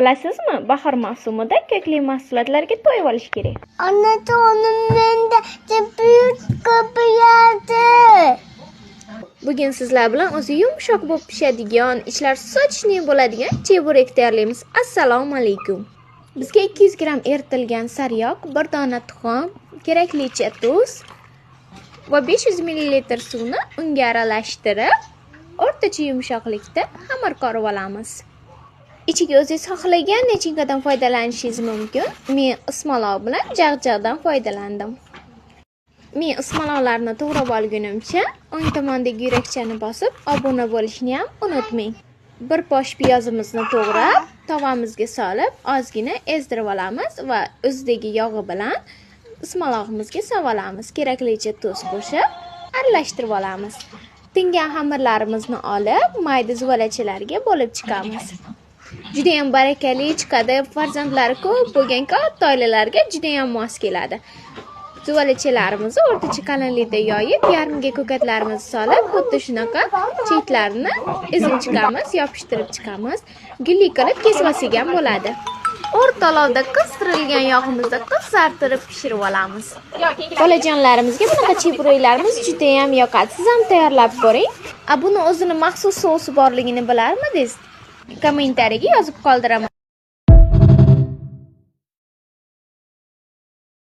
Bilasizmi, bahor mavsumida ko'kli mahsulotlarga to'yib olish kerak. Onajonim menda büyük kopyadi. Bugun sizlar bilan o'zi yumshoq bo'lib pishadigan, ichlar sochli bo'ladigan cheburek tayyorlaymiz. Assalomu alaykum. Bizga 200 gram eritilgan sariyog', 1 dona tuxum, keraklicha tuz va 500 ml suvni unga aralashtirib, o'rtacha yumshoqlikda xamir qorib olamiz. Ichiga o'zingiz xohlagan nachinkadan foydalanishingiz mumkin. Men ismaloq bilan jag'jag'dan foydalandim. Men ismaloqlarni to'g'rab olgunimcha, o'ng tomondagi yurakchani bosib, obuna bo'lishni ham unutmang. Bir posh piyozimizni to'g'rab, tovamizga solib, ozgina ezdirib olamiz va o'zidagi yog'i bilan ismaloqimizga solamiz. Keraklicha tuz qo'shib, aralashtirib olamiz. Tingan xamirlarimizni olib, mayda zuvalachalarga bo'lib chiqamiz. Juda ham barakali chiqadi, farzandlari ko'p bo'lgan katta oilalarga juda ham mos keladi. Zuvalachalarimizni o'rtacha qalinlikda yoyib, yarmiga ko'katlarimizni solib, xuddi shunaqa cheklarini ezib chiqamiz, yopishtirib chiqamiz. Gulli qilib kesib olsak ham bo'ladi. O'rta olovda qizdirilgan yog'imizni qizartirib pishirib olamiz. Bolajonlarimizga bunaqa chebureklarimiz juda ham yoqadi. Siz ham tayyorlab ko'ring. Buni o'zini maxsus sousi borligini bilarmidingiz? Kommentariyaga yozib qoldiraman.